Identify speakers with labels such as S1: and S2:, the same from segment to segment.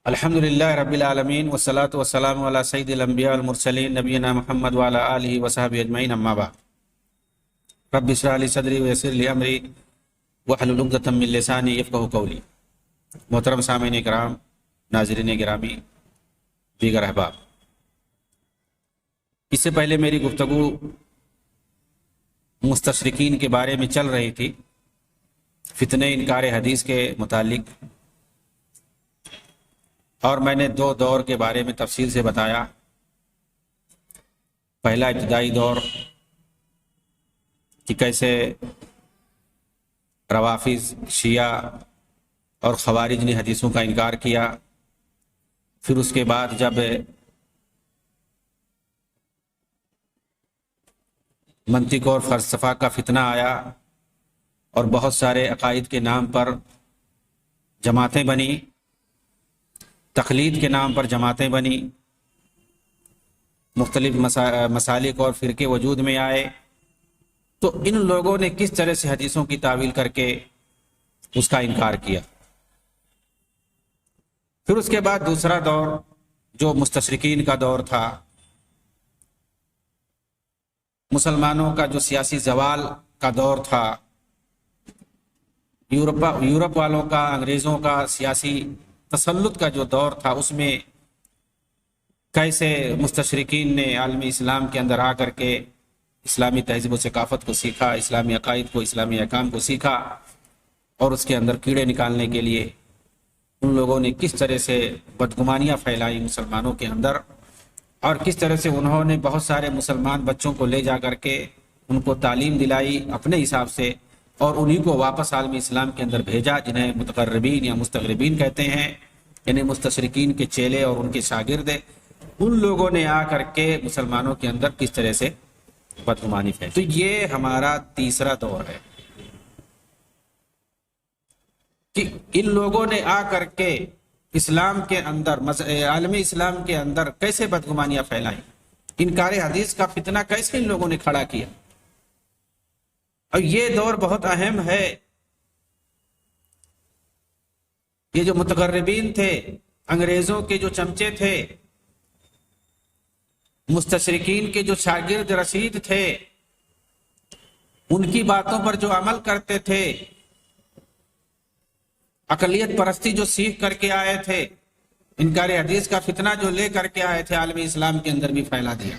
S1: الحمد للہ رب العالمین والصلاة والسلام علی سید الانبیاء والمرسلین نبینا محمد وعلی آلہ وصحبہ اجمعین اما بعد رب اشرح لی صدری ویسر لی امری واحلل عقدۃ من لسانی یفقہوا قولی۔ محترم سامعین کرام، ناظرین گرامی، دیگر احباب، اس سے پہلے میری گفتگو مستشرقین کے بارے میں چل رہی تھی، فتنہ انکار حدیث کے متعلق، اور میں نے دو دور کے بارے میں تفصیل سے بتایا۔ پہلا ابتدائی دور کہ کیسے روافض، شیعہ اور خوارج نے حدیثوں کا انکار کیا، پھر اس کے بعد جب منطق اور فلسفہ کا فتنہ آیا اور بہت سارے عقائد کے نام پر جماعتیں بنی، تقلید کے نام پر جماعتیں بنی، مختلف مسالک اور فرقے وجود میں آئے، تو ان لوگوں نے کس طرح سے حدیثوں کی تعویل کر کے اس کا انکار کیا۔ پھر اس کے بعد دوسرا دور جو مستشرقین کا دور تھا، مسلمانوں کا جو سیاسی زوال کا دور تھا، یورپ والوں کا، انگریزوں کا سیاسی تسلط کا جو دور تھا، اس میں کیسے مستشرقین نے عالم اسلام کے اندر آ کر کے اسلامی تہذیب و ثقافت کو سیکھا، اسلامی عقائد کو، اسلامی احکام کو سیکھا، اور اس کے اندر کیڑے نکالنے کے لیے ان لوگوں نے کس طرح سے بدگمانیاں پھیلائی مسلمانوں کے اندر، اور کس طرح سے انہوں نے بہت سارے مسلمان بچوں کو لے جا کر کے ان کو تعلیم دلائی اپنے حساب سے، اور انہی کو واپس عالم اسلام کے اندر بھیجا، جنہیں متقربین یا مستغربین کہتے ہیں، یعنی مستشرقین کے چیلے اور ان کے شاگرد۔ ان لوگوں نے آ کر کے مسلمانوں کے اندر کس طرح سے بدگمانی پھیلائی۔ تو یہ ہمارا تیسرا دور ہے کہ ان لوگوں نے آ کر کے اسلام کے اندر، عالم اسلام کے اندر کیسے بدگمانیاں پھیلائیں، انکار حدیث کا فتنہ کیسے ان لوگوں نے کھڑا کیا۔ اور یہ دور بہت اہم ہے۔ یہ جو متقربین تھے، انگریزوں کے جو چمچے تھے، مستشرقین کے جو شاگرد رشید تھے، ان کی باتوں پر جو عمل کرتے تھے، اقلیت پرستی جو سیکھ کر کے آئے تھے، انکار حدیث کا فتنہ جو لے کر کے آئے تھے، عالم اسلام کے اندر بھی پھیلا دیا۔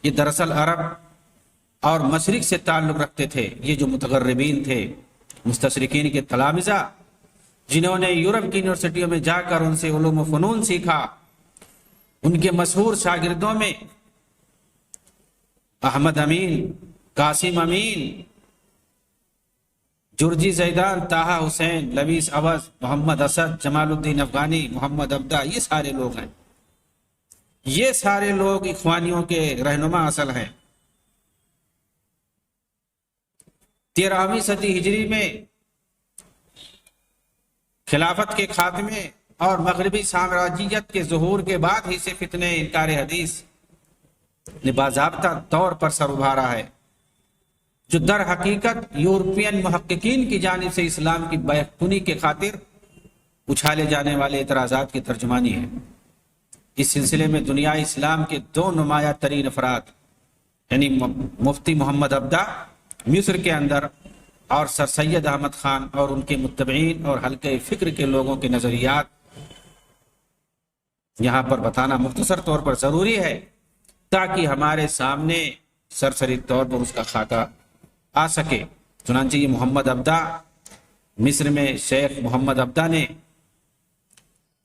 S1: یہ دراصل عرب اور مشرق سے تعلق رکھتے تھے۔ یہ جو متقربین تھے، مستشرقین کے تلامذہ، جنہوں نے یورپ کی یونیورسٹیوں میں جا کر ان سے علوم و فنون سیکھا، ان کے مشہور شاگردوں میں احمد امین، قاسم امین، جرجی زیدان، طاہا حسین، لویس عوض، محمد اسد، جمال الدین افغانی، محمد عبدہ، یہ سارے لوگ ہیں۔ یہ سارے لوگ اخوانیوں کے رہنما اصل ہیں۔ 13ویں صدی ہجری میں خلافت کے خاتمے اور مغربی سامراجیت کے ظہور کے بعد ہی سے فتنہ انکار حدیث نے باضابطہ طور پر سر ابھارا ہے، جو در حقیقت یورپین محققین کی جانب سے اسلام کی بیخونی کے خاطر اچھالے جانے والے اعتراضات کی ترجمانی ہے۔ اس سلسلے میں دنیا اسلام کے دو نمایاں ترین افراد، یعنی مفتی محمد عبدہ مصر کے اندر اور سر سید احمد خان اور ان کے متبعین اور حلقہ فکر کے لوگوں کے نظریات یہاں پر بتانا مختصر طور پر ضروری ہے، تاکہ ہمارے سامنے سرسری طور پر اس کا خاکہ آ سکے۔ چنانچہ یہ محمد عبدہ، مصر میں شیخ محمد عبدہ نے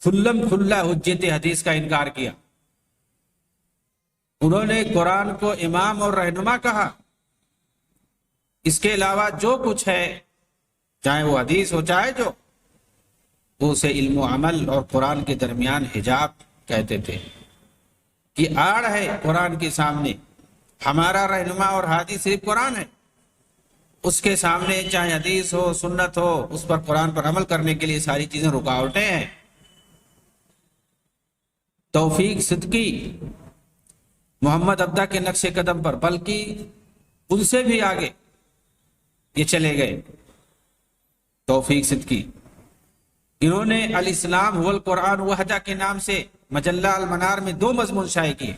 S1: کھلم کھلا حجت حدیث کا انکار کیا۔ انہوں نے قرآن کو امام اور رہنما کہا۔ اس کے علاوہ جو کچھ ہے، چاہے وہ حدیث ہو چاہے جو، وہ اسے علم و عمل اور قرآن کے درمیان حجاب کہتے تھے، کہ آڑ ہے قرآن کے سامنے، ہمارا رہنما اور ہادی صرف قرآن ہے، اس کے سامنے چاہے حدیث ہو، سنت ہو، اس پر قرآن پر عمل کرنے کے لیے ساری چیزیں رکاوٹیں ہیں۔ توفیق صدقی محمد عبدہ کے نقش قدم پر، بلکہ ان سے بھی آگے یہ چلے گئے۔ توفیق صدقی انہوں نے الاسلام هو القرآن وحدہ کے نام سے مجلہ المنار میں 2 مضمون شائع کیے۔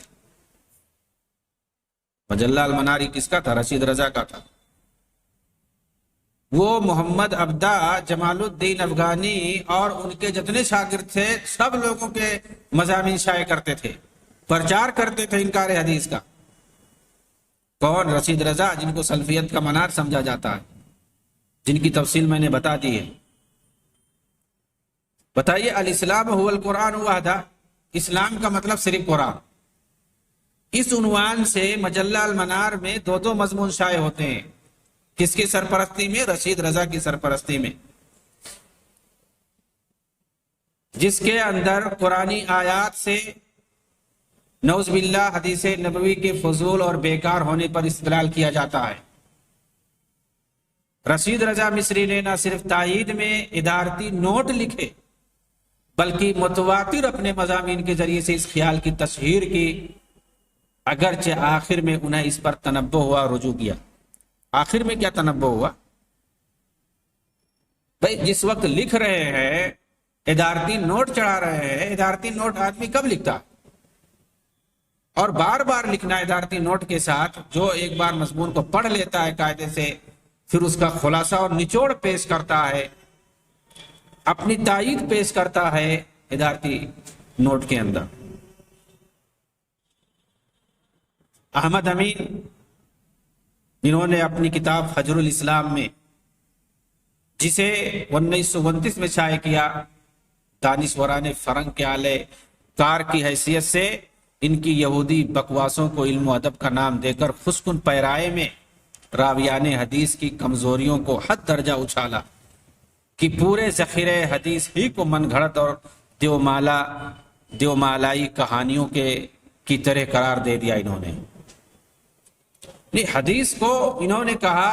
S1: مجلہ المنار کس کا تھا؟ رشید رضا کا تھا۔ وہ محمد عبدہ، جمال الدین افغانی اور ان کے جتنے شاگرد تھے سب لوگوں کے مضامین شائع کرتے تھے، پرچار کرتے تھے انکار حدیث کا۔ کون؟ رشید رضا، جن کو سلفیت کا منار سمجھا جاتا ہے، جن کی تفصیل میں نے بتا دی ہے۔ بتائیے، الاسلام هو القرآن وحدہ، اسلام کا مطلب صرف قرآن، اس عنوان سے مجلہ المنار میں 2 مضمون شائع ہوتے ہیں۔ کس کی سرپرستی میں؟ رشید رضا کی سرپرستی میں، جس کے اندر قرآنی آیات سے نعوذ باللہ حدیث نبوی کے فضول اور بیکار ہونے پر استدلال کیا جاتا ہے۔ رشید رضا مصری نے نہ صرف تائید میں ادارتی نوٹ لکھے بلکہ متواتر اپنے مضامین کے ذریعے سے اس خیال کی تشہیر کی، اگرچہ آخر میں انہیں اس پر تنبہ ہوا، رجوع کیا۔ آخر میں کیا تنبہ ہوا؟ بھئی جس وقت لکھ رہے ہیں، ادارتی نوٹ چڑھا رہے ہیں، ادارتی نوٹ آدمی کب لکھتا؟ اور بار بار لکھنا ادارتی نوٹ کے ساتھ، جو ایک بار مضمون کو پڑھ لیتا ہے قاعدے سے، پھر اس کا خلاصہ اور نچوڑ پیش کرتا ہے، اپنی تائید پیش کرتا ہے ادارتی نوٹ کے اندر۔ احمد امین، جنہوں نے اپنی کتاب فجر الاسلام میں، جسے 1929 میں شائع کیا، دانشوران فرنگ کے اعلی کار کی حیثیت سے ان کی یہودی بکواسوں کو علم و ادب کا نام دے کر خشکن پیرائے میں راویان حدیث کی کمزوریوں کو حد درجہ اچھالا کہ پورے ذخیرہ حدیث ہی کو من گھڑت اور دیومالائی کہانیوں کی طرح قرار دے دیا انہوں نے۔ حدیث کو انہوں نے کہا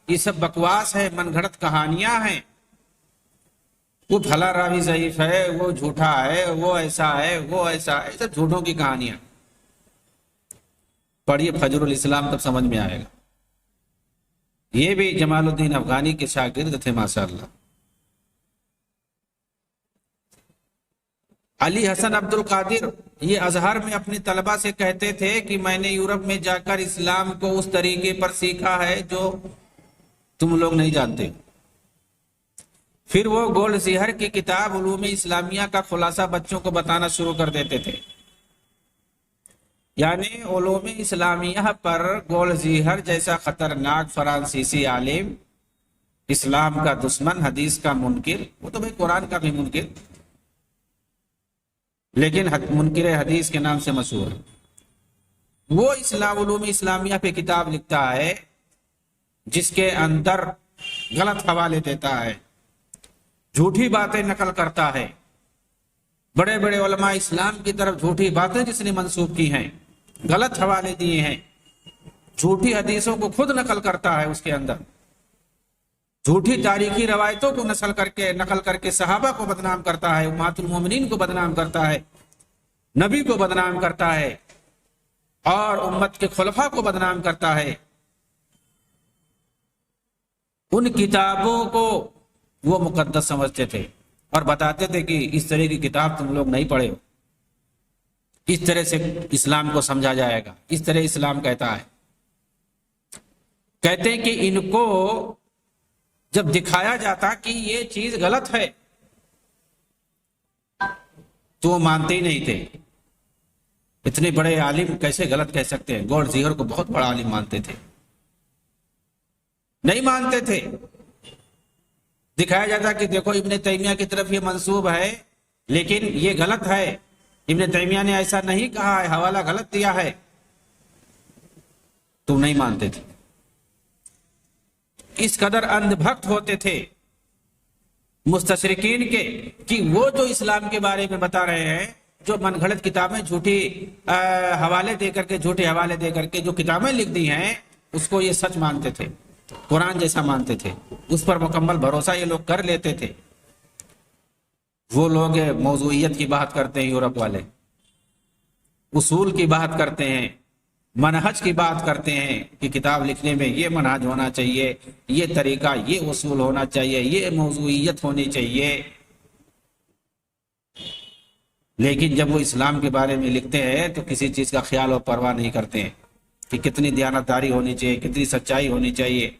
S1: یہ سب بکواس ہے، من گھڑت کہانیاں ہیں، وہ بھلا راوی ضعیف ہے، وہ جھوٹا ہے، وہ ایسا ہے، وہ ایسا ہے، سب جھوٹوں کی کہانیاں۔ پڑھیے فجر الاسلام، تب سمجھ میں آئے گا۔ یہ بھی جمال الدین افغانی کے شاگرد تھے ماشاءاللہ۔ علی حسن عبد القادر یہ ازہر میں اپنے طلبہ سے کہتے تھے کہ میں نے یورپ میں جا کر اسلام کو اس طریقے پر سیکھا ہے جو تم لوگ نہیں جانتے۔ پھر وہ گولڈ زیہر کی کتاب علوم اسلامیہ کا خلاصہ بچوں کو بتانا شروع کر دیتے تھے۔ یعنی علوم اسلامیہ پر گولڈ زیہر جیسا خطرناک فرانسیسی عالم، اسلام کا دشمن، حدیث کا منکر، وہ تو بھائی قرآن کا بھی منکر، لیکن منکر حدیث کے نام سے مشہور ہے، وہ علوم اسلامیہ پہ کتاب لکھتا ہے جس کے اندر غلط حوالے دیتا ہے، جھوٹی باتیں نقل کرتا ہے، بڑے بڑے علماء اسلام کی طرف جھوٹی باتیں جس نے منسوب کی ہیں، غلط حوالے دیے ہیں، جھوٹی حدیثوں کو خود نقل کرتا ہے، اس کے اندر جھوٹی تاریخی روایتوں کو نقل کر کے صحابہ کو بدنام کرتا ہے، امہات المومنین کو بدنام کرتا ہے، نبی کو بدنام کرتا ہے اور امت کے خلفاء کو بدنام کرتا ہے۔ ان کتابوں کو وہ مقدس سمجھتے تھے اور بتاتے تھے کہ اس طرح کی کتاب تم لوگ نہیں پڑھے ہو، اس طرح سے اسلام کو سمجھا جائے گا، اس طرح اسلام کہتا ہے۔ کہتے ہیں کہ ان کو جب دکھایا جاتا کہ یہ چیز غلط ہے تو وہ مانتے ہی نہیں تھے۔ اتنے بڑے عالم کیسے غلط کہہ سکتے ہیں؟ گولڈ زیہر کو بہت بڑا عالم مانتے تھے، نہیں مانتے تھے۔ دکھایا جاتا کہ دیکھو ابن تیمیہ کی طرف یہ منسوب ہے لیکن یہ غلط ہے، ابن تیمیہ نے ایسا نہیں کہا ہے، حوالہ غلط دیا ہے، تم نہیں مانتے تھے۔ اس قدر اندھ بھکت ہوتے تھے مستشرقین کے کہ وہ جو اسلام کے بارے میں بتا رہے ہیں، جو من گھڑت کتابیں جھوٹی حوالے دے کر کے جو کتابیں لکھ دی ہیں، اس کو یہ سچ مانتے تھے، قرآن جیسا مانتے تھے، اس پر مکمل بھروسہ یہ لوگ کر لیتے تھے۔ وہ لوگ موضوعیت کی بات کرتے ہیں، یورپ والے اصول کی بات کرتے ہیں، منہج کی بات کرتے ہیں کہ کتاب لکھنے میں یہ منہج ہونا چاہیے، یہ طریقہ، یہ اصول ہونا چاہیے، یہ موضوعیت ہونی چاہیے۔ لیکن جب وہ اسلام کے بارے میں لکھتے ہیں تو کسی چیز کا خیال اور پرواہ نہیں کرتے ہیں کہ کتنی دیانتداری ہونی چاہیے، کتنی سچائی ہونی چاہیے،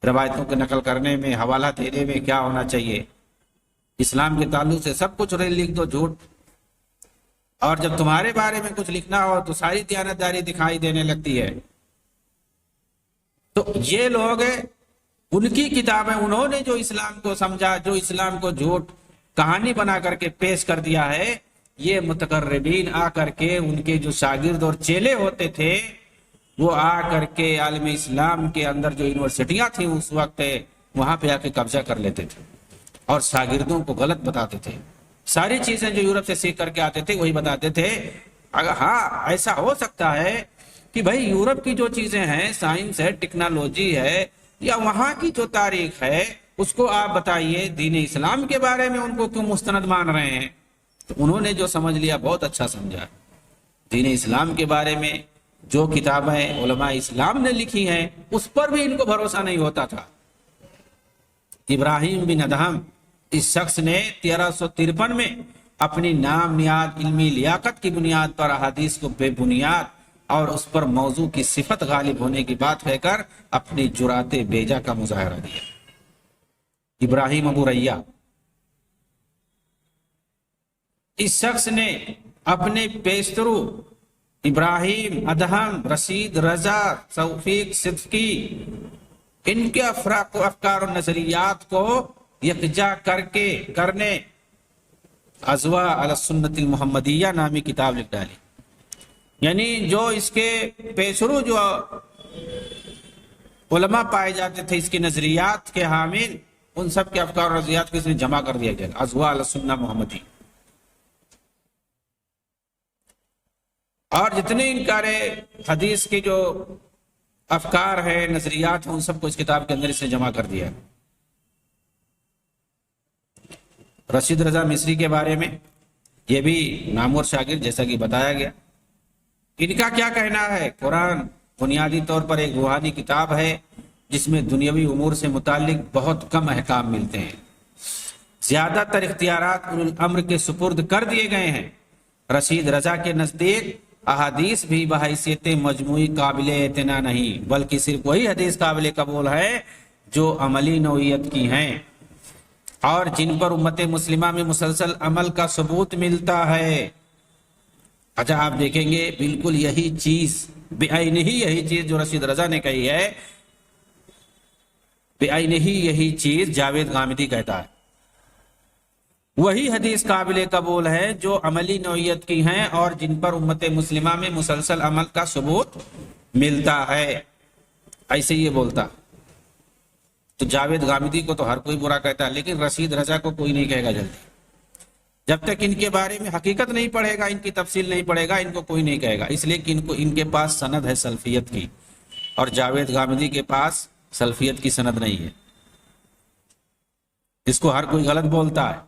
S1: روایتوں کے نقل کرنے میں، حوالہ دینے میں کیا ہونا چاہیے۔ اسلام کے تعلق سے سب کچھ لکھ دو جھوٹ، اور جب تمہارے بارے میں کچھ لکھنا ہو تو ساری دیانتداری دکھائی دینے لگتی ہے۔ تو یہ لوگ ان کی کتابیں، انہوں نے جو اسلام کو سمجھا، جو اسلام کو جھوٹ کہانی بنا کر کے پیش کر دیا ہے، یہ متقربین آ کر کے ان کے جو شاگرد اور چیلے ہوتے تھے وہ آ کر کے عالم اسلام کے اندر جو یونیورسٹیاں تھیں اس وقت، وہاں پہ آ کے قبضہ کر لیتے تھے اور شاگردوں کو غلط بتاتے تھے۔ ساری چیزیں جو یورپ سے سیکھ کر کے آتے تھے وہی بتاتے تھے۔ اگر ہاں ایسا ہو سکتا ہے کہ بھائی یورپ کی جو چیزیں ہیں، سائنس ہے، ٹیکنالوجی ہے، یا وہاں کی جو تاریخ ہے اس کو آپ بتائیے، دین اسلام کے بارے میں ان کو کیوں مستند مان رہے ہیں؟ تو انہوں نے جو سمجھ لیا بہت اچھا سمجھا۔ دین اسلام کے بارے میں جو کتابیں علماء اسلام نے لکھی ہیں اس پر بھی ان کو بھروسہ نہیں ہوتا تھا۔ ابراہیم بن ادہم اس شخص نے 1353 میں اپنی نام نیاد علمی لیاقت کی بنیاد پر احادیث کو بے بنیاد اور اس پر موضوع کی صفت غالب ہونے کی بات کہہ کر اپنی جرات بیجا کا مظاہرہ دیا۔ ابراہیم ابو ریا، اس شخص نے اپنے پیشترو ابراہیم ادہم، رشید رضا، توفیق صدقی، ان کے افراق و افکار و نظریات کو یکجا کرنے ازوا علی السنت المحمدیہ نامی کتاب لکھ ڈالی۔ یعنی جو اس کے پیشرو جو علماء پائے جاتے تھے اس کی نظریات کے حامل، ان سب کے افکار و نظریات کو اس نے جمع کر دیا گیا، ازوا علی السنہ محمدی۔ اور جتنے انکار حدیث کے جو افکار ہے، نظریات ہیں، ان سب کو اس کتاب کے اندر اس نے جمع کر دیا۔ رشید رضا مصری کے بارے میں یہ بھی نامور شاگرد، جیسا کہ بتایا گیا۔ ان کا کیا کہنا ہے؟ قرآن بنیادی طور پر ایک روحانی کتاب ہے جس میں دنیاوی امور سے متعلق بہت کم احکام ملتے ہیں، زیادہ تر اختیارات اولو الامر کے سپرد کر دیے گئے ہیں۔ رشید رضا کے نزدیک احادیث بھی بحیثیت مجموعی قابل اعتنا نہیں، بلکہ صرف وہی حدیث قابل قبول ہے جو عملی نوعیت کی ہیں اور جن پر امت مسلمہ میں مسلسل عمل کا ثبوت ملتا ہے۔ اچھا آپ دیکھیں گے بالکل یہی چیز، بعینہ یہی چیز جو رشید رضا نے کہی ہے، بعینہ یہی چیز جاوید غامدی کہتا ہے۔ وہی حدیث قابل قبول ہے جو عملی نوعیت کی ہیں اور جن پر امت مسلمہ میں مسلسل عمل کا ثبوت ملتا ہے، ایسے یہ بولتا۔ تو جاوید غامدی کو تو ہر کوئی برا کہتا ہے، لیکن رشید رضا کو کوئی نہیں کہے گا جلدی۔ جب تک ان کے بارے میں حقیقت نہیں پڑھے گا، ان کی تفصیل نہیں پڑھے گا، ان کو کوئی نہیں کہے گا، اس لیے کہ ان کے پاس سند ہے سلفیت کی، اور جاوید غامدی کے پاس سلفیت کی سند نہیں ہے۔ اس کو ہر کوئی غلط بولتا ہے۔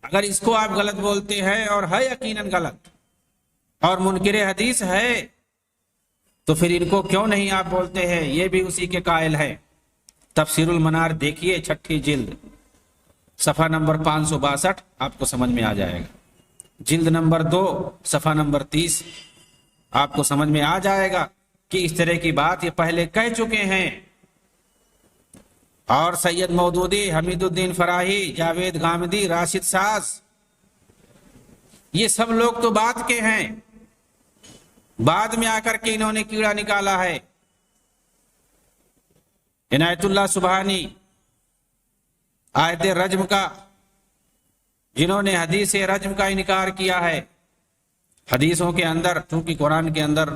S1: اگر اس کو آپ غلط بولتے ہیں، اور ہے یقیناً غلط اور منکر حدیث ہے، تو پھر ان کو کیوں نہیں آپ بولتے ہیں؟ یہ بھی اسی کے قائل ہے۔ تفسیر المنار دیکھیے، 6 جلد، صفحہ نمبر 562، آپ کو سمجھ میں آ جائے گا۔ جلد نمبر 2، صفحہ نمبر 30، آپ کو سمجھ میں آ جائے گا کہ اس طرح کی بات یہ پہلے کہہ چکے ہیں۔ اور سید مودودی، حمید الدین فراہی، جاوید غامدی، راشد ساز، یہ سب لوگ تو بعد کے ہیں، بعد میں آ کر کے انہوں نے کیڑا نکالا ہے۔ عنایت اللہ سبحانی آیت رجم کا، جنہوں نے حدیث رجم کا انکار کیا ہے، حدیثوں کے اندر چونکہ قرآن کے اندر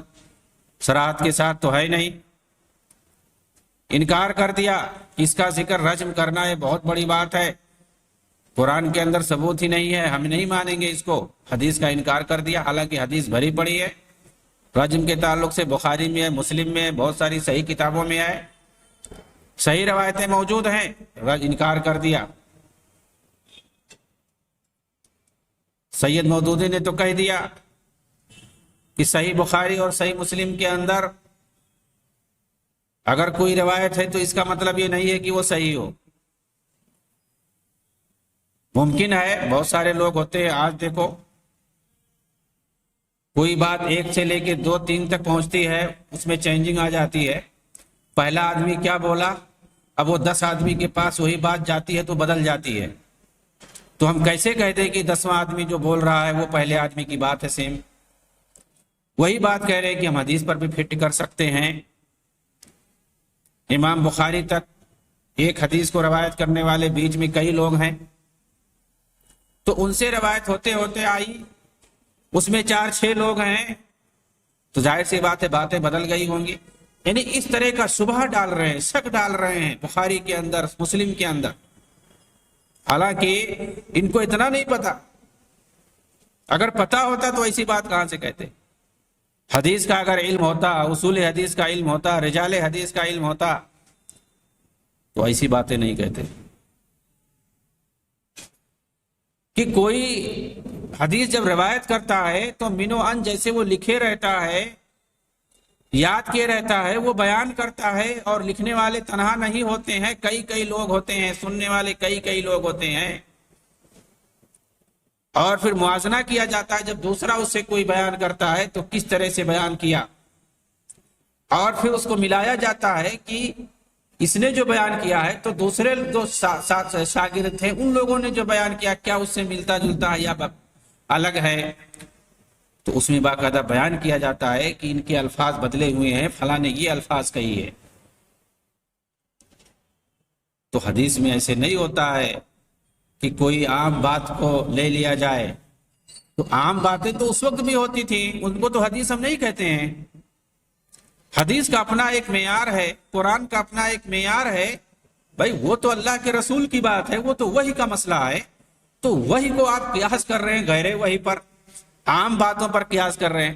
S1: صراحت کے ساتھ تو ہے نہیں، انکار کر دیا کہ اس کا ذکر رجم کرنا یہ بہت بڑی بات ہے، قرآن کے اندر ثبوت ہی نہیں ہے، ہم نہیں مانیں گے اس کو، حدیث کا انکار کر دیا، حالانکہ حدیث بھری پڑی ہے رجم کے تعلق سے، بخاری میں ہے، مسلم میں ہے، بہت ساری صحیح کتابوں میں ہے، صحیح روایتیں موجود ہیں، انکار کر دیا۔ سید مودودی نے تو کہہ دیا کہ صحیح بخاری اور صحیح مسلم کے اندر اگر کوئی روایت ہے تو اس کا مطلب یہ نہیں ہے کہ وہ صحیح ہو۔ ممکن ہے، بہت سارے لوگ ہوتے ہیں، آج دیکھو کوئی بات 1 سے لے کے 2 3 تک پہنچتی ہے، اس میں چینجنگ آ جاتی ہے. پہلا آدمی کیا بولا، اب وہ 10 آدمی کے پاس وہی بات جاتی ہے تو بدل جاتی ہے. تو ہم کیسے کہتے ہیں کہ 10واں آدمی جو بول رہا ہے وہ پہلے آدمی کی بات ہے سیم؟ وہی بات کہہ رہے ہیں کہ ہم حدیث پر بھی فٹ کر سکتے ہیں. امام بخاری تک ایک حدیث کو روایت کرنے والے بیچ میں کئی لوگ ہیں، تو ان سے روایت ہوتے ہوتے آئی، اس میں 4 6 لوگ ہیں، تو ظاہر سی بات ہے باتیں بدل گئی ہوں گی. یعنی اس طرح کا شبہ ڈال رہے ہیں، شک ڈال رہے ہیں بخاری کے اندر، مسلم کے اندر، حالانکہ ان کو اتنا نہیں پتا. اگر پتا ہوتا تو ایسی بات کہاں سے کہتے؟ حدیث کا اگر علم ہوتا، اصول حدیث کا علم ہوتا، رجال حدیث کا علم ہوتا تو ایسی باتیں نہیں کہتے. کہ کوئی حدیث جب روایت کرتا ہے تو من و ان جیسے وہ لکھے رہتا ہے، یاد کیے رہتا ہے، وہ بیان کرتا ہے. اور لکھنے والے تنہا نہیں ہوتے ہیں، کئی لوگ ہوتے ہیں، سننے والے کئی لوگ ہوتے ہیں. اور پھر موازنہ کیا جاتا ہے، جب دوسرا اس سے کوئی بیان کرتا ہے تو کس طرح سے بیان کیا، اور پھر اس کو ملایا جاتا ہے کہ اس نے جو بیان کیا ہے تو دوسرے جو ساتھ شاگرد تھے ان لوگوں نے جو بیان کیا کیا اس سے ملتا جلتا ہے یا الگ ہے. تو اس میں باقاعدہ بیان کیا جاتا ہے کہ ان کے الفاظ بدلے ہوئے ہیں، فلاں نے یہ الفاظ کہی ہے. تو حدیث میں ایسے نہیں ہوتا ہے کہ کوئی عام بات کو لے لیا جائے. تو عام باتیں تو اس وقت بھی ہوتی تھیں، ان کو تو حدیث ہم نہیں کہتے ہیں. حدیث کا اپنا ایک معیار ہے، قرآن کا اپنا ایک معیار ہے. بھائی وہ تو اللہ کے رسول کی بات ہے، وہ تو وحی کا مسئلہ ہے. تو وحی کو آپ قیاس کر رہے ہیں غیر وحی پر، عام باتوں پر قیاس کر رہے ہیں.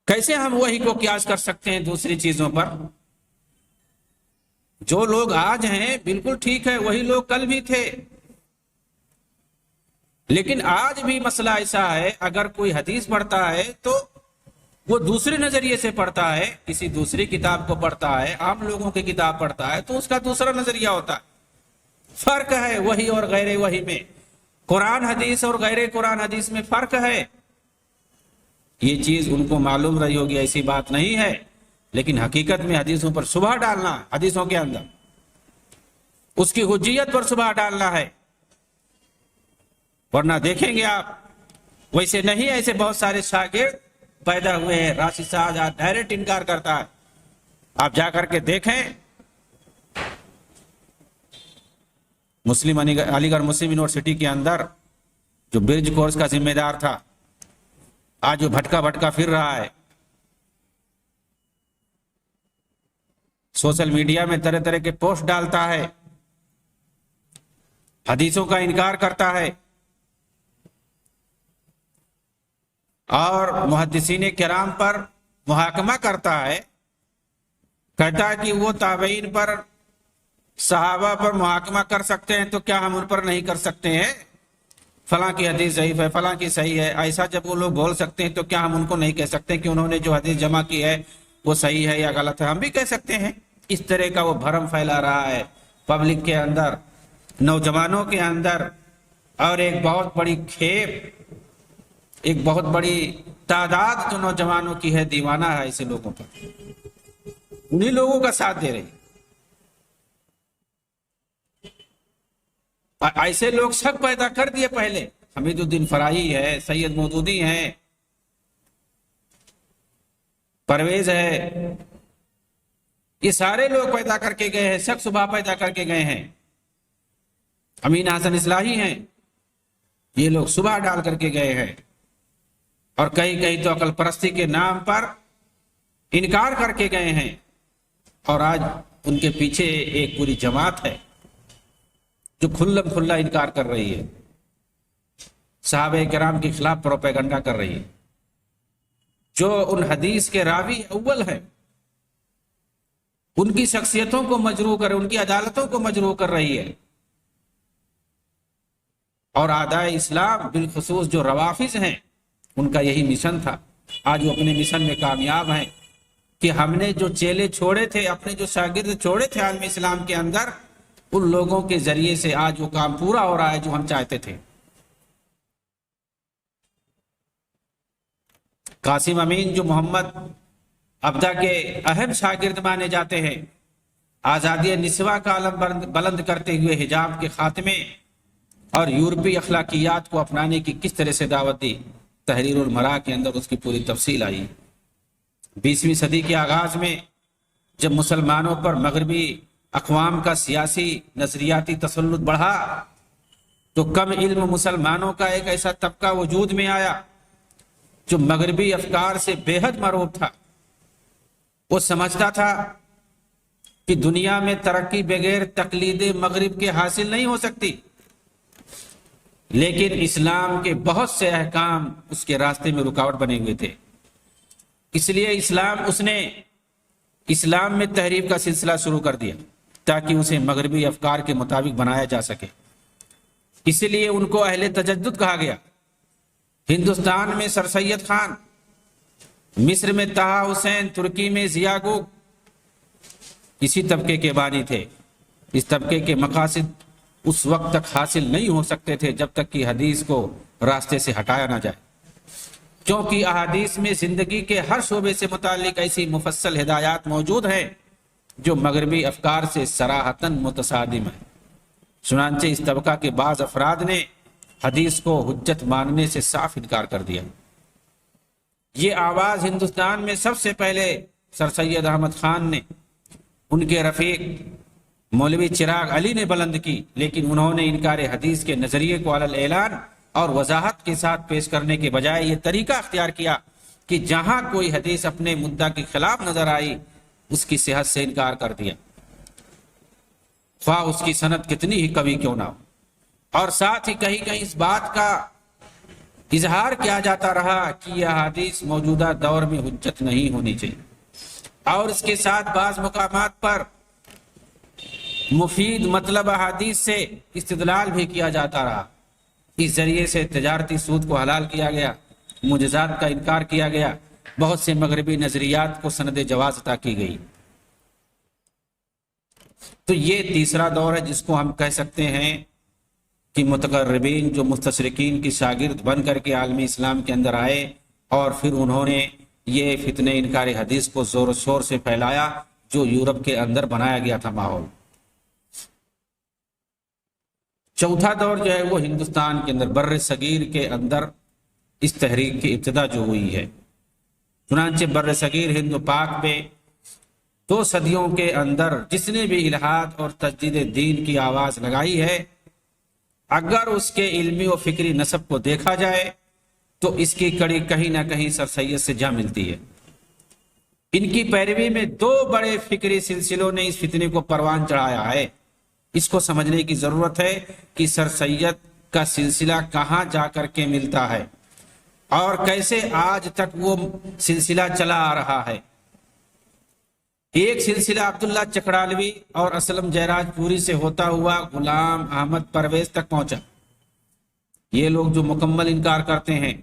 S1: کیسے ہم وحی کو قیاس کر سکتے ہیں دوسری چیزوں پر؟ جو لوگ آج ہیں بالکل ٹھیک ہے، وہی لوگ کل بھی تھے. لیکن آج بھی مسئلہ ایسا ہے، اگر کوئی حدیث پڑھتا ہے تو وہ دوسرے نظریے سے پڑھتا ہے، کسی دوسری کتاب کو پڑھتا ہے، عام لوگوں کی کتاب پڑھتا ہے تو اس کا دوسرا نظریہ ہوتا ہے. فرق ہے وحی اور غیر وحی میں، قرآن حدیث اور غیر قرآن حدیث میں فرق ہے. یہ چیز ان کو معلوم رہی ہوگی، ایسی بات نہیں ہے. لیکن حقیقت میں حدیثوں پر شبہ ڈالنا، حدیثوں کے اندر اس کی حجیت پر شبہ ڈالنا ہے. ورنہ دیکھیں گے آپ ویسے نہیں، ایسے بہت سارے شاگرد پیدا ہوئے ہیں. راشد صاحب ڈائریکٹ انکار کرتا ہے، آپ جا کر کے دیکھیں. علی گڑھ مسلم یونیورسٹی کے اندر جو برج کورس کا ذمہ دار تھا، آج وہ بھٹکا پھر رہا ہے. سوشل میڈیا میں طرح طرح کے پوسٹ ڈالتا ہے، حدیثوں کا انکار کرتا ہے، اور محدثین کرام پر محاکمہ کرتا ہے. کہتا ہے کہ وہ تابعین پر، صحابہ پر محاکمہ کر سکتے ہیں تو کیا ہم ان پر نہیں کر سکتے ہیں؟ فلاں کی حدیث ضعیف ہے، فلاں کی صحیح ہے. ایسا جب وہ لوگ بول سکتے ہیں تو کیا ہم ان کو نہیں کہہ سکتے کہ انہوں نے جو حدیث جمع کی ہے وہ صحیح ہے یا غلط ہے؟ ہم بھی کہہ سکتے ہیں. اس طرح کا وہ بھرم پھیلا رہا ہے پبلک کے اندر، نوجوانوں کے اندر. اور ایک بہت بڑی کھیپ، ایک بہت بڑی تعداد جو نوجوانوں کی ہے دیوانہ ہے ایسے لوگوں پر، انہی لوگوں کا ساتھ دے رہی. ایسے لوگ شک پیدا کر دیے پہلے. حمید الدین فراہی ہے، سید مودودی ہیں، پرویز ہے، یہ سارے لوگ پیدا کر کے گئے ہیں، شک شبہ پیدا کر کے گئے ہیں. امین حسن اصلاحی ہیں، یہ لوگ شبہ ڈال کر کے گئے ہیں. اور کئی تو عقل پرستی کے نام پر انکار کر کے گئے ہیں. اور آج ان کے پیچھے ایک پوری جماعت ہے جو کھلم کھلا انکار کر رہی ہے، صحابہ کرام کے خلاف پروپیگنڈا کر رہی ہے. جو ان حدیث کے راوی اول ہیں ان کی شخصیتوں کو مجروح کر، ان کی عدالتوں کو مجروح کر رہی ہے. اور اعدائے اسلام بالخصوص جو روافض ہیں ان کا یہی مشن تھا. آج وہ اپنے مشن میں کامیاب ہیں کہ ہم نے جو چیلے چھوڑے تھے، اپنے جو شاگرد چھوڑے تھے عالم اسلام کے اندر، ان لوگوں کے ذریعے سے آج وہ کام پورا ہو رہا ہے جو ہم چاہتے تھے. قاسم امین جو محمد ابدا کے اہم شاگرد مانے جاتے ہیں، آزادی نسواں کا علم بلند کرتے ہوئے حجاب کے خاتمے اور یورپی اخلاقیات کو اپنانے کی کس طرح سے دعوت دی، تحریر المراء کے اندر اس کی پوری تفصیل آئی۔ 20ویں صدی کے آغاز میں جب مسلمانوں پر مغربی اقوام کا سیاسی نظریاتی تسلط بڑھا تو کم علم مسلمانوں کا ایک ایسا طبقہ وجود میں آیا جو مغربی افکار سے بے حد مرعوب تھا۔ وہ سمجھتا تھا کہ دنیا میں ترقی بغیر تقلید مغرب کے حاصل نہیں ہو سکتی، لیکن اسلام کے بہت سے احکام اس کے راستے میں رکاوٹ بنے ہوئے تھے۔ اس لیے اس نے اسلام میں تحریف کا سلسلہ شروع کر دیا تاکہ اسے مغربی افکار کے مطابق بنایا جا سکے۔ اس لیے ان کو اہل تجدد کہا گیا۔ ہندوستان میں سر سید خان، مصر میں طہا حسین، ترکی میں ضیاء گوگ اسی طبقے کے بانی تھے۔ اس طبقے کے مقاصد اس وقت تک حاصل نہیں ہو سکتے تھے جب تک کہ حدیث کو راستے سے ہٹایا نہ جائے، کیونکہ احادیث میں زندگی کے ہر شعبے سے متعلق ایسی مفصل ہدایات موجود ہیں جو مغربی افکار سے صراحتاً متصادم ہیں۔ چنانچہ اس طبقہ کے بعض افراد نے حدیث کو حجت ماننے سے صاف انکار کر دیا۔ یہ آواز ہندوستان میں سب سے پہلے سر سید احمد خان نے ان کے رفیق مولوی چراغ علی نے بلند کی، لیکن انہوں نے انکار حدیث کے نظریے کو علی الاعلان اور وضاحت کے ساتھ پیش کرنے کے بجائے یہ طریقہ اختیار کیا کہ جہاں کوئی حدیث اپنے مدعا کے خلاف نظر آئی اس کی صحت سے انکار کر دیا، خواہ اس کی سند کتنی ہی قوی کیوں نہ ہو، اور ساتھ ہی کہیں کہیں اس بات کا اظہار کیا جاتا رہا کہ یہ حدیث موجودہ دور میں حجت نہیں ہونی چاہیے، اور اس کے ساتھ بعض مقامات پر مفید مطلب احادیث سے استدلال بھی کیا جاتا رہا۔ اس ذریعے سے تجارتی سود کو حلال کیا گیا، معجزات کا انکار کیا گیا، بہت سے مغربی نظریات کو سند جواز عطا کی گئی۔ تو یہ تیسرا دور ہے جس کو ہم کہہ سکتے ہیں کہ متقربین جو مستشرقین کی شاگرد بن کر کے عالم اسلام کے اندر آئے اور پھر انہوں نے یہ فتنہ انکار حدیث کو زور و شور سے پھیلایا جو یورپ کے اندر بنایا گیا تھا ماحول۔ چوتھا دور جو ہے وہ ہندوستان کے اندر بر صغیر کے اندر اس تحریک کی ابتدا جو ہوئی ہے۔ چنانچہ بر صغیر ہند و پاک میں 2 صدیوں کے اندر جس نے بھی الحاد اور تجدید دین کی آواز لگائی ہے، اگر اس کے علمی و فکری نسب کو دیکھا جائے تو اس کی کڑی کہیں نہ کہیں سر سید سے جا ملتی ہے۔ ان کی پیروی میں 2 بڑے فکری سلسلوں نے اس فتنے کو پروان چڑھایا ہے۔ اس کو سمجھنے کی ضرورت ہے کہ سر سید کا سلسلہ کہاں جا کر کے ملتا ہے اور کیسے آج تک وہ سلسلہ چلا آ رہا ہے۔ ایک سلسلہ عبداللہ چکڑالوی اور اسلم جیراج پوری سے ہوتا ہوا غلام احمد پرویز تک پہنچا۔ یہ لوگ جو مکمل انکار کرتے ہیں،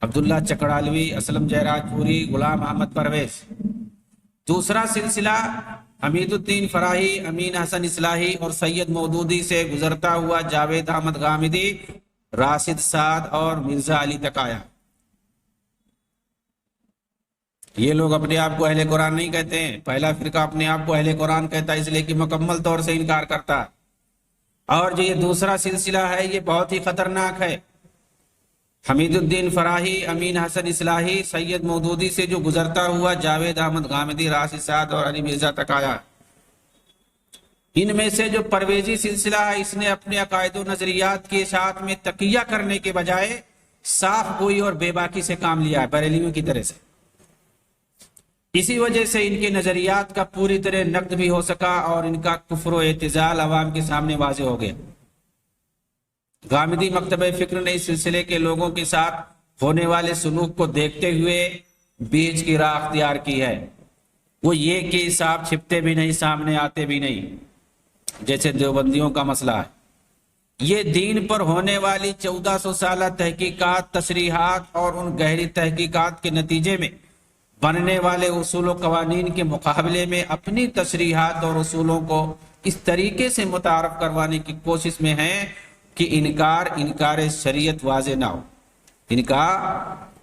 S1: عبداللہ چکڑالوی، اسلم جیراج پوری، غلام احمد پرویز۔ دوسرا سلسلہ حمید الدین فراہی، امین حسن اصلاحی اور سید مودودی سے گزرتا ہوا جاوید احمد غامدی، راشد سعد اور مرزا علی تک آیا۔ یہ لوگ اپنے آپ کو اہل قرآن نہیں کہتے ہیں۔ پہلا فرقہ اپنے آپ کو اہل قرآن کہتا ہے اس لیے کہ مکمل طور سے انکار کرتا ہے، اور جو یہ دوسرا سلسلہ ہے یہ بہت ہی خطرناک ہے۔ حمید الدین فراہی، امین حسن اصلاحی، سید مودودی سے جو گزرتا ہوا جاوید احمد غامدی، راشد سعد اور علی مرزا تک آیا۔ ان میں سے جو پرویزی سلسلہ ہے اس نے اپنے عقائد و نظریات کے ساتھ میں تقیہ کرنے کے بجائے صاف گوئی اور بے باکی سے کام لیا ہے، بریلویوں کی طرح سے۔ اسی وجہ سے ان کے نظریات کا پوری طرح نقد بھی ہو سکا اور ان کا کفر و اعتزال عوام کے سامنے واضح ہو گیا۔ غامدی مکتبہ فکر نے اس سلسلے کے لوگوں کے ساتھ ہونے والے سلوک کو دیکھتے ہوئے بیچ کی راہ اختیار کی ہے۔ وہ یہ کہ صاحب چھپتے بھی نہیں، سامنے آتے بھی نہیں، جیسے دیوبندیوں کا مسئلہ ہے۔ یہ دین پر ہونے والی 1400 سالہ تحقیقات، تشریحات اور ان گہری تحقیقات کے نتیجے میں بننے والے اصول و قوانین کے مقابلے میں اپنی تشریحات اور اصولوں کو اس طریقے سے متعارف کروانے کی کوشش میں ہیں کہ انکار شریعت واضح نہ ہو،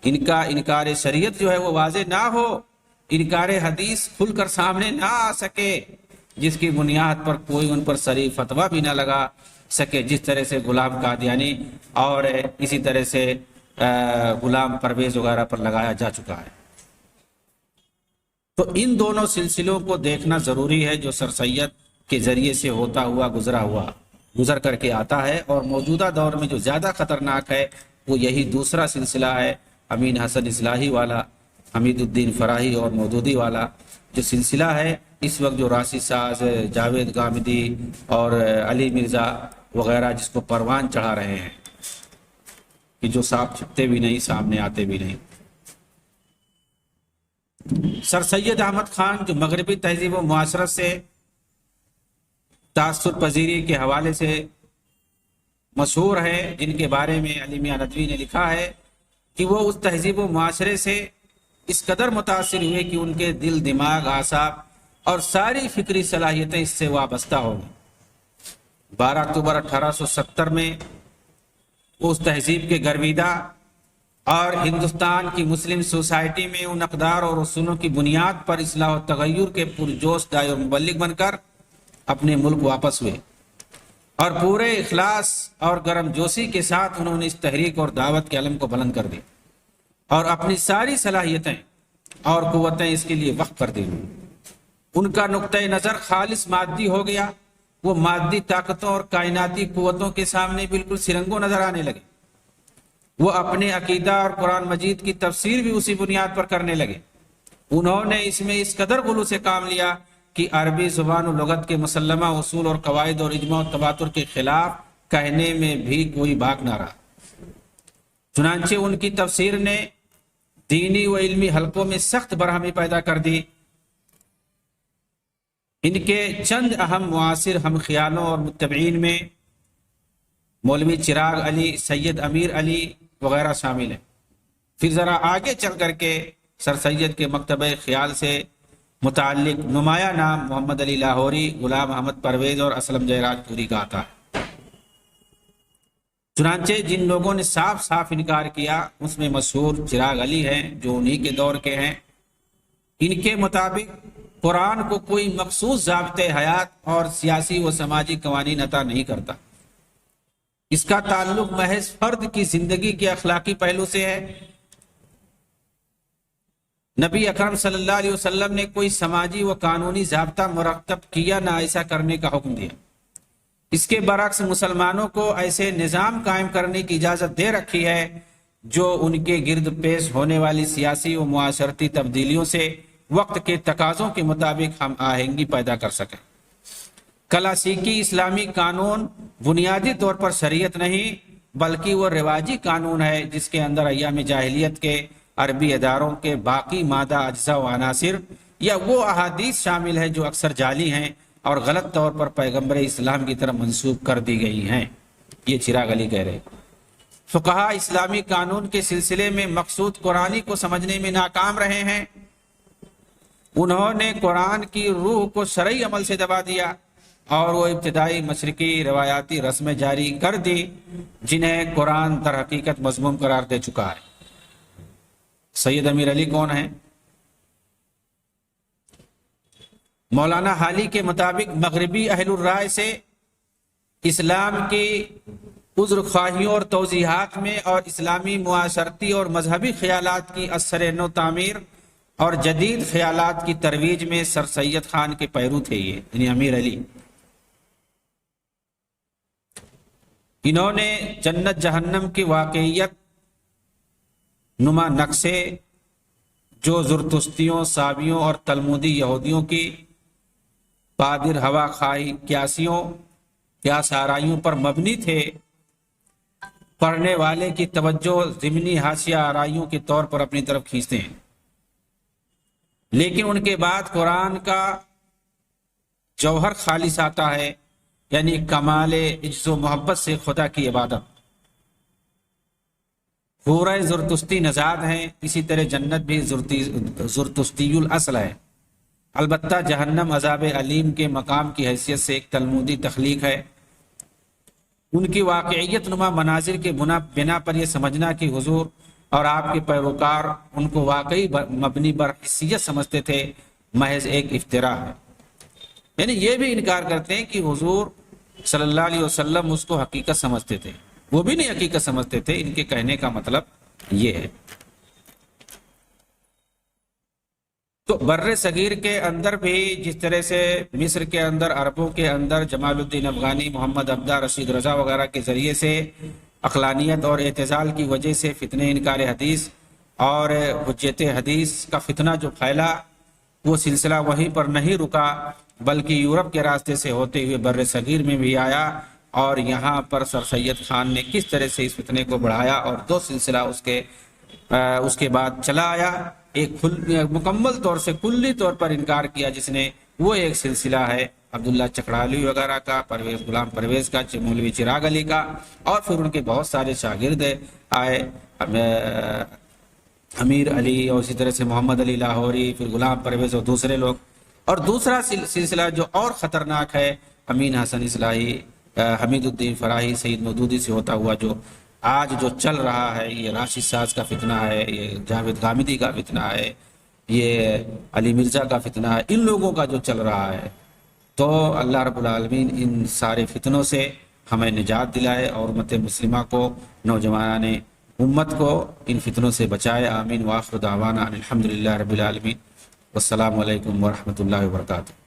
S1: ان کا انکار شریعت جو ہے وہ واضح نہ ہو، انکار حدیث کھل کر سامنے نہ آ سکے، جس کی بنیاد پر کوئی ان پر صریح فتویٰ بھی نہ لگا سکے، جس طرح سے غلام قادیانی اور اسی طرح سے غلام پرویز وغیرہ پر لگایا جا چکا ہے۔ تو ان دونوں سلسلوں کو دیکھنا ضروری ہے، جو سر سید کے ذریعے سے ہوتا ہوا گزر کر کے آتا ہے، اور موجودہ دور میں جو زیادہ خطرناک ہے وہ یہی دوسرا سلسلہ ہے، امین حسن اصلاحی والا، حمید الدین فراہی اور مودودی والا جو سلسلہ ہے۔ اس وقت جو راشد ساز، جاوید غامدی اور علی مرزا وغیرہ جس کو پروان چڑھا رہے ہیں کہ جو صاحب چھپتے بھی نہیں، سامنے آتے بھی نہیں۔ سر سید احمد خان جو مغربی تہذیب و معاشرت سے تاثر پذیری کے حوالے سے مشہور ہے، جن کے بارے میں علی میاں ندوی نے لکھا ہے کہ وہ اس تہذیب و معاشرے سے اس قدر متاثر ہوئے کہ ان کے دل، دماغ، اعصاب اور ساری فکری صلاحیتیں اس سے وابستہ ہو گئیں۔ 12 اکتوبر 1870 میں اس تہذیب کے گرویدہ اور ہندوستان کی مسلم سوسائٹی میں ان اقدار اور اصولوں کی بنیاد پر اصلاح و تغیر کے پرجوش داعی اور مبلغ بن کر اپنے ملک واپس ہوئے، اور پورے اخلاص اور گرم جوشی کے ساتھ انہوں نے اس تحریک اور دعوت کے علم کو بلند کر دی اور اپنی ساری صلاحیتیں اور قوتیں اس کے لیے وقف کر دی۔ ان کا نقطۂ نظر خالص مادی ہو گیا، وہ مادی طاقتوں اور کائناتی قوتوں کے سامنے بالکل سرنگوں نظر آنے لگے۔ وہ اپنے عقیدہ اور قرآن مجید کی تفسیر بھی اسی بنیاد پر کرنے لگے۔ انہوں نے اس میں اس قدر غلو سے کام لیا کہ عربی زبان و لغت کے مسلمہ اصول اور قواعد اور اجماع و تواتر کے خلاف کہنے میں بھی کوئی باک نہ رہا۔ چنانچہ ان کی تفسیر نے دینی و علمی حلقوں میں سخت برہمی پیدا کر دی۔ ان کے چند اہم معاصر ہم خیالوں اور متبعین میں مولوی چراغ علی، سید امیر علی وغیرہ شامل ہیں۔ پھر ذرا آگے چل کر کے سر سید کے مکتبہ خیال سے متعلق نمایاں نام محمد علی لاہوری، غلام احمد پرویز اور اسلم جیراج پوری کا آتا ہے۔ چنانچہ جن لوگوں نے صاف صاف انکار کیا اس میں مشہور چراغ علی ہیں جو انہی کے دور کے ہیں۔ ان کے مطابق قرآن کو کوئی مخصوص ضابطۂ حیات اور سیاسی و سماجی قوانین عطا نہیں کرتا، اس کا تعلق محض فرد کی زندگی کے اخلاقی پہلو سے ہے۔ نبی اکرم صلی اللہ علیہ وسلم نے کوئی سماجی و قانونی ضابطہ مرتب کیا نہ ایسا کرنے کا حکم دیا۔ اس کے برعکس مسلمانوں کو ایسے نظام قائم کرنے کی اجازت دے رکھی ہے جو ان کے گرد پیش ہونے والی سیاسی و معاشرتی تبدیلیوں سے وقت کے تقاضوں کے مطابق ہم آہنگی پیدا کر سکیں۔ کلاسیکی اسلامی قانون بنیادی طور پر شریعت نہیں بلکہ وہ رواجی قانون ہے، جس کے اندر ایام جاہلیت کے عربی اداروں کے باقی مادہ اجزاء و عناصر یا وہ احادیث شامل ہیں جو اکثر جعلی ہیں اور غلط طور پر پیغمبر اسلام کی طرف منسوب کر دی گئی ہیں۔ یہ چراغ علی کہہ رہے۔ فقہا اسلامی قانون کے سلسلے میں مقصود قرآنی کو سمجھنے میں ناکام رہے ہیں۔ انہوں نے قرآن کی روح کو شرعی عمل سے دبا دیا اور وہ ابتدائی مشرقی روایاتی رسمیں جاری کر دی جنہیں قرآن در حقیقت مذموم قرار دے چکا ہے۔ سید امیر علی کون ہیں؟ مولانا حالی کے مطابق مغربی اہل الرائے سے اسلام کی عذر خواہیوں اور توضیحات میں اور اسلامی معاشرتی اور مذہبی خیالات کی اثر نو تعمیر اور جدید خیالات کی ترویج میں سر سید خان کے پیرو تھے یہ، یعنی امیر علی۔ انہوں نے جنت جہنم کی واقعیت نما نقشے جو زرتشتیوں، صابیوں اور تلمودی یہودیوں کی پادر ہوا خواہی قیاس آرائیوں پر مبنی تھے، پڑھنے والے کی توجہ ضمنی حاشیہ آرائیوں کے طور پر اپنی طرف کھینچتے ہیں، لیکن ان کے بعد قرآن کا جوہر خالص آتا ہے، یعنی کمال عجز و محبت سے خدا کی عبادت۔ حورہ زرتشتی نژاد ہیں، اسی طرح جنت بھی زرتشتی الاصل ہے۔ البتہ جہنم عذاب علیم کے مقام کی حیثیت سے ایک تلمودی تخلیق ہے۔ ان کی واقعیت نما مناظر کے بنا پر یہ سمجھنا کہ حضور اور آپ کے پیروکار ان کو واقعی مبنی بر حیثیت سمجھتے تھے، محض ایک افتراء ہے۔ یعنی یہ بھی انکار کرتے ہیں کہ حضور صلی اللہ علیہ وسلم اس کو حقیقت سمجھتے تھے، وہ بھی نہیں حقیقت سمجھتے تھے۔ ان کے کہنے کا مطلب یہ ہے۔ تو بر صغیر کے اندر بھی جس طرح سے مصر کے اندر، عربوں کے اندر جمال الدین افغانی، محمد عبدہ، رشید رضا وغیرہ کے ذریعے سے عقلانیت اور اعتزال کی وجہ سے فتنے انکار حدیث اور حجت حدیث کا فتنہ جو پھیلا، وہ سلسلہ وہیں پر نہیں رکا، بلکہ یورپ کے راستے سے ہوتے ہوئے بر صغیر میں بھی آیا، اور یہاں پر سر سید خان نے کس طرح سے اس فتنے کو بڑھایا اور دو سلسلہ اس کے بعد چلا آیا۔ ایک مکمل طور سے کلی طور پر انکار کیا جس نے، وہ ایک سلسلہ ہے عبداللہ چکڑالوی وغیرہ کا، پرویز غلام پرویز کا، مولوی چراغ علی کا، اور پھر ان کے بہت سارے شاگرد آئے، امیر علی اور اسی طرح سے محمد علی لاہوری، پھر غلام پرویز اور دوسرے لوگ۔ اور دوسرا سلسلہ جو اور خطرناک ہے، امین حسن اصلاحی، حمید الدین فراہی، سید مودودی سے ہوتا ہوا جو آج جو چل رہا ہے، یہ راشد ساز کا فتنہ ہے، یہ جاوید غامدی کا فتنہ ہے، یہ علی مرزا کا فتنہ ہے، ان لوگوں کا جو چل رہا ہے۔ تو اللہ رب العالمین ان سارے فتنوں سے ہمیں نجات دلائے اور امت مسلمہ کو، نوجوانان امت کو ان فتنوں سے بچائے۔ آمین۔ وآخر دعوانا ان الحمدللہ رب العالمین۔ والسلام علیکم ورحمۃ اللہ وبرکاتہ۔